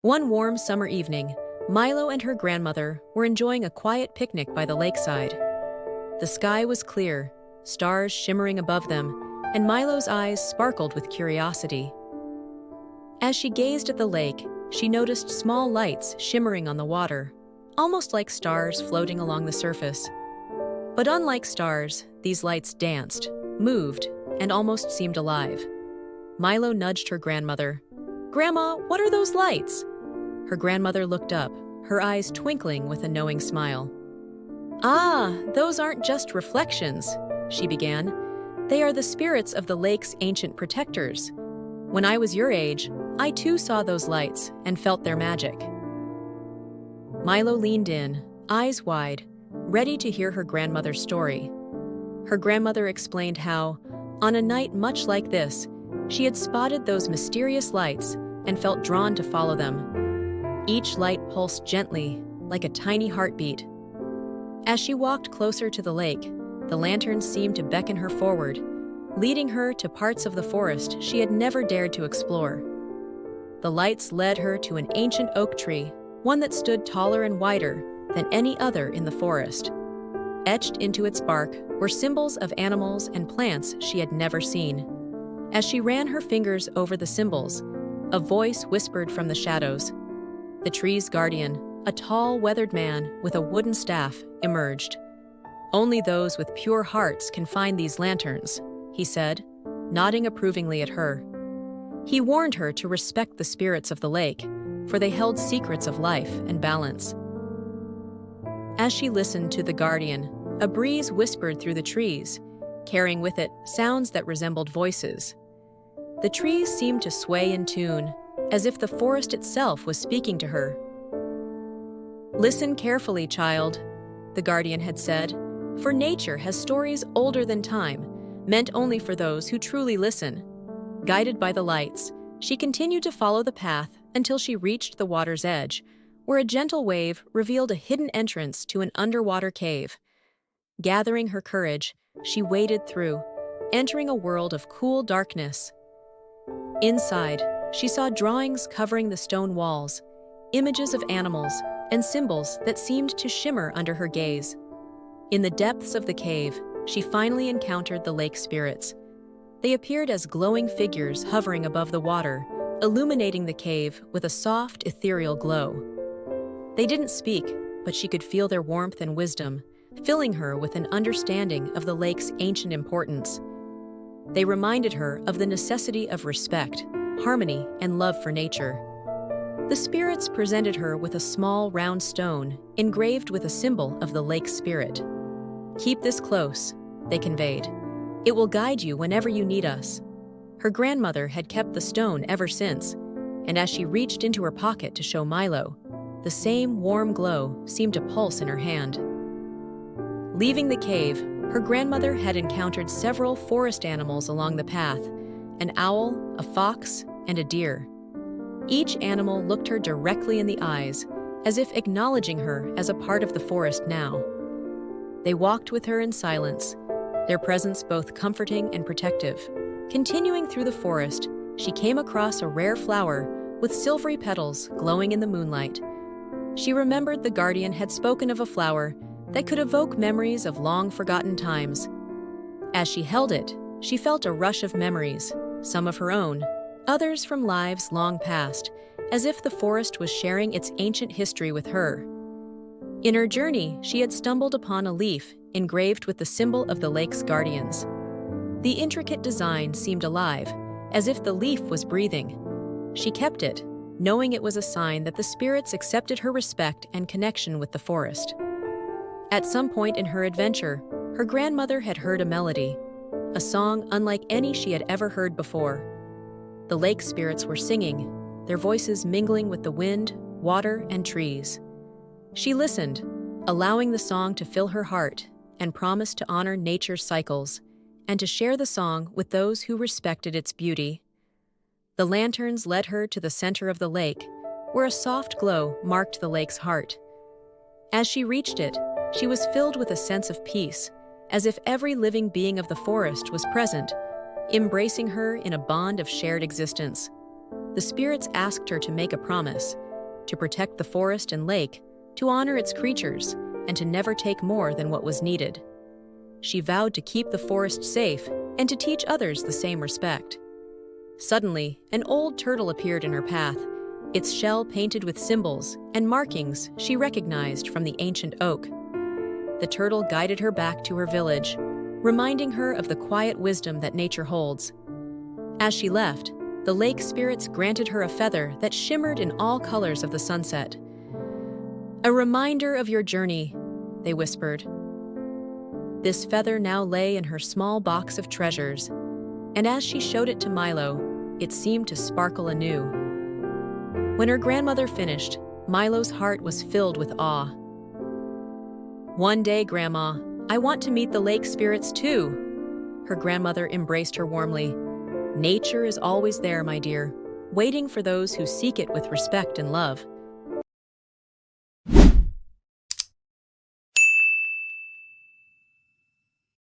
One warm summer evening, Milo and her grandmother were enjoying a quiet picnic by the lakeside. The sky was clear, stars shimmering above them, and Milo's eyes sparkled with curiosity. As she gazed at the lake, she noticed small lights shimmering on the water, almost like stars floating along the surface. But unlike stars, these lights danced, moved, and almost seemed alive. Milo nudged her grandmother. "Grandma, what are those lights?" Her grandmother looked up, her eyes twinkling with a knowing smile. "Ah, those aren't just reflections," she began. "They are the spirits of the lake's ancient protectors. When I was your age, I too saw those lights and felt their magic." Milo leaned in, eyes wide, ready to hear her grandmother's story. Her grandmother explained how, on a night much like this, she had spotted those mysterious lights and felt drawn to follow them. Each light pulsed gently, like a tiny heartbeat. As she walked closer to the lake, the lanterns seemed to beckon her forward, leading her to parts of the forest she had never dared to explore. The lights led her to an ancient oak tree, one that stood taller and wider than any other in the forest. Etched into its bark were symbols of animals and plants she had never seen. As she ran her fingers over the symbols, a voice whispered from the shadows. The tree's guardian, a tall, weathered man with a wooden staff, emerged. "Only those with pure hearts can find these lanterns," he said, nodding approvingly at her. He warned her to respect the spirits of the lake, for they held secrets of life and balance. As she listened to the guardian, a breeze whispered through the trees, carrying with it sounds that resembled voices. The trees seemed to sway in tune, as if the forest itself was speaking to her. "Listen carefully, child," the guardian had said, "for nature has stories older than time, meant only for those who truly listen." Guided by the lights, she continued to follow the path until she reached the water's edge, where a gentle wave revealed a hidden entrance to an underwater cave. Gathering her courage, she waded through, entering a world of cool darkness. Inside, she saw drawings covering the stone walls, images of animals, and symbols that seemed to shimmer under her gaze. In the depths of the cave, she finally encountered the lake spirits. They appeared as glowing figures hovering above the water, illuminating the cave with a soft, ethereal glow. They didn't speak, but she could feel their warmth and wisdom, filling her with an understanding of the lake's ancient importance. They reminded her of the necessity of respect, harmony, and love for nature. The spirits presented her with a small, round stone engraved with a symbol of the lake spirit. "Keep this close," they conveyed. "It will guide you whenever you need us." Her grandmother had kept the stone ever since, and as she reached into her pocket to show Milo, the same warm glow seemed to pulse in her hand. Leaving the cave, her grandmother had encountered several forest animals along the path: an owl, a fox, and a deer. Each animal looked her directly in the eyes, as if acknowledging her as a part of the forest now. They walked with her in silence, their presence both comforting and protective. Continuing through the forest, she came across a rare flower with silvery petals glowing in the moonlight. She remembered the guardian had spoken of a flower that could evoke memories of long-forgotten times. As she held it, she felt a rush of memories, some of her own, others from lives long past, as if the forest was sharing its ancient history with her. In her journey, she had stumbled upon a leaf engraved with the symbol of the lake's guardians. The intricate design seemed alive, as if the leaf was breathing. She kept it, knowing it was a sign that the spirits accepted her respect and connection with the forest. At some point in her adventure, her grandmother had heard a melody, a song unlike any she had ever heard before. The lake spirits were singing, their voices mingling with the wind, water, and trees. She listened, allowing the song to fill her heart, and promised to honor nature's cycles and to share the song with those who respected its beauty. The lanterns led her to the center of the lake, where a soft glow marked the lake's heart. As she reached it, she was filled with a sense of peace, as if every living being of the forest was present, embracing her in a bond of shared existence. The spirits asked her to make a promise, to protect the forest and lake, to honor its creatures, and to never take more than what was needed. She vowed to keep the forest safe and to teach others the same respect. Suddenly, an old turtle appeared in her path, its shell painted with symbols and markings she recognized from the ancient oak. The turtle guided her back to her village, reminding her of the quiet wisdom that nature holds. As she left, the lake spirits granted her a feather that shimmered in all colors of the sunset. "A reminder of your journey," they whispered. This feather now lay in her small box of treasures, and as she showed it to Milo, it seemed to sparkle anew. When her grandmother finished, Milo's heart was filled with awe. "One day, Grandma, I want to meet the lake spirits too." Her grandmother embraced her warmly. "Nature is always there, my dear, waiting for those who seek it with respect and love."